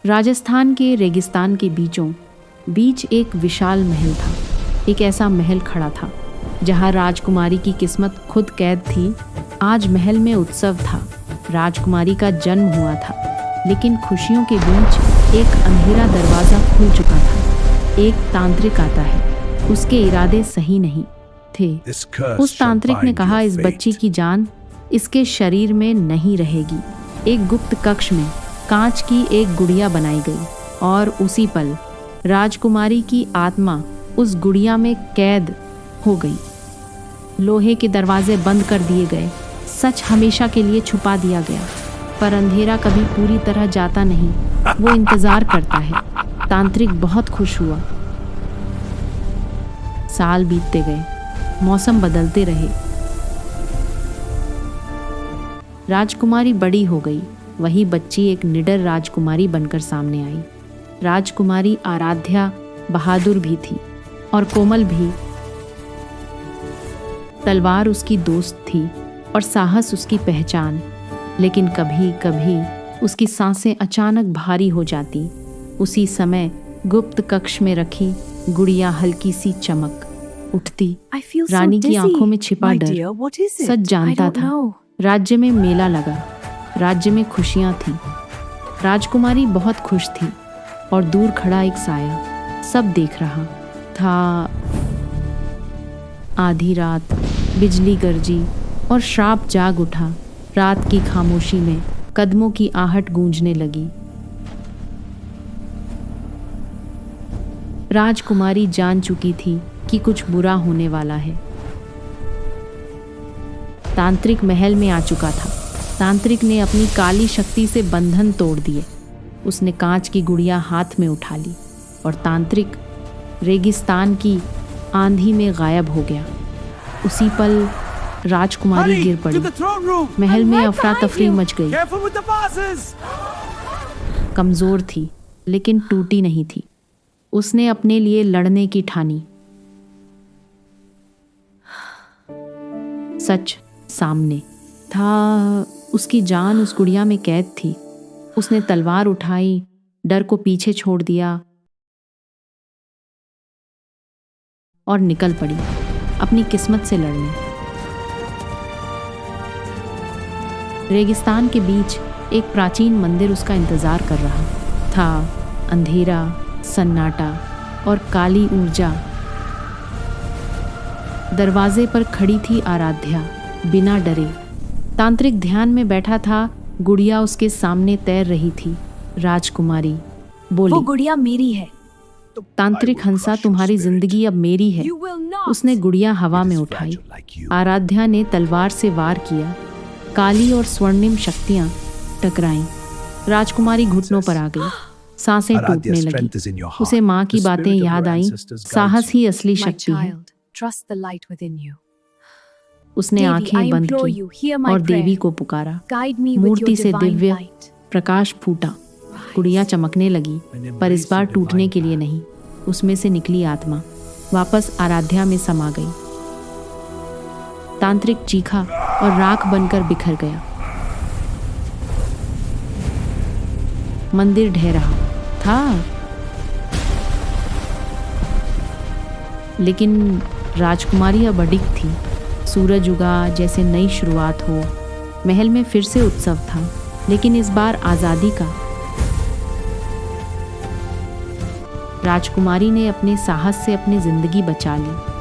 राजस्थान के रेगिस्तान के बीचों बीच एक विशाल महल था। एक ऐसा महल खड़ा था जहाँ राजकुमारी की किस्मत खुद कैद थी। आज महल में उत्सव था। राजकुमारी का जन्म हुआ था, लेकिन खुशियों के बीच एक अंधेरा दरवाज़ा खुल चुका था। एक तांत्रिक आता है। उसके इरादे सही नहीं थे। उस तांत्रिक ने कहा, इस बच्ची की जान इसके शरीर में नहीं रहेगी। एक गुप्त कक्ष में कांच की एक गुड़िया बनाई गई और उसी पल राजकुमारी की आत्मा उस गुड़िया में कैद हो गई। लोहे के दरवाजे बंद कर दिए गए। सच हमेशा के लिए छुपा दिया गया। पर अंधेरा कभी पूरी तरह जाता नहीं, वो इंतजार करता है। तांत्रिक बहुत खुश हुआ। साल बीतते गए, मौसम बदलते रहे। राजकुमारी बड़ी हो गई। वही बच्ची एक निडर राजकुमारी बनकर सामने आई। राजकुमारी आराध्या बहादुर भी थी और कोमल भी। तलवार उसकी दोस्त थी और साहस उसकी पहचान। लेकिन कभी कभी उसकी सांसें अचानक भारी हो जाती। उसी समय गुप्त कक्ष में रखी गुड़िया हल्की सी चमक उठती। रानी की आंखों में छिपा डर सच जानता था। राज्य में मेला लगा। राज्य में खुशियां थीं। राजकुमारी बहुत खुश थी और दूर खड़ा एक साया सब देख रहा था। आधी रात बिजली गरजी और श्राप जाग उठा। रात की खामोशी में कदमों की आहट गूंजने लगी। राजकुमारी जान चुकी थी कि कुछ बुरा होने वाला है। तांत्रिक महल में आ चुका था। तांत्रिक ने अपनी काली शक्ति से बंधन तोड़ दिए। उसने कांच की गुड़िया हाथ में उठा ली और तांत्रिक रेगिस्तान की आंधी में गायब हो गया। उसी पल राजकुमारी गिर पड़ी। महल में अफरा तफरी मच गई। कमजोर थी लेकिन टूटी नहीं थी। उसने अपने लिए लड़ने की ठानी। सच सामने था। उसकी जान उस गुड़िया में कैद थी। उसने तलवार उठाई, डर को पीछे छोड़ दिया और निकल पड़ी अपनी किस्मत से लड़ने। रेगिस्तान के बीच एक प्राचीन मंदिर उसका इंतजार कर रहा था। अंधेरा, सन्नाटा और काली ऊर्जा। दरवाजे पर खड़ी थी आराध्या, बिना डरे। तांत्रिक ध्यान में बैठा था। गुड़िया उसके सामने तैर रही थी। राजकुमारी बोली, वो गुड़िया मेरी है। तांत्रिक हंसा, तुम्हारी जिंदगी अब मेरी है। उसने गुड़िया हवा में उठाई। आराध्या ने तलवार से वार किया। काली और स्वर्णिम शक्तियां टकराईं। राजकुमारी घुटनों पर आ गई। सांसें टूटने लगी। उसे माँ की बातें याद आईं। साहस ही असली शक्ति है। उसने आंखें बंद की और देवी को पुकारा। मूर्ति से दिव्य प्रकाश फूटा। गुड़िया चमकने लगी, पर इस बार टूटने के लिए नहीं। उसमें से निकली आत्मा वापस आराध्या में समा गई। तांत्रिक चीखा और राख बनकर बिखर गया। मंदिर ढह रहा था, लेकिन राजकुमारी अब अडिग थी। सूरज उगा जैसे नई शुरुआत हो। महल में फिर से उत्सव था, लेकिन इस बार आजादी का। राजकुमारी ने अपने साहस से अपनी जिंदगी बचा ली।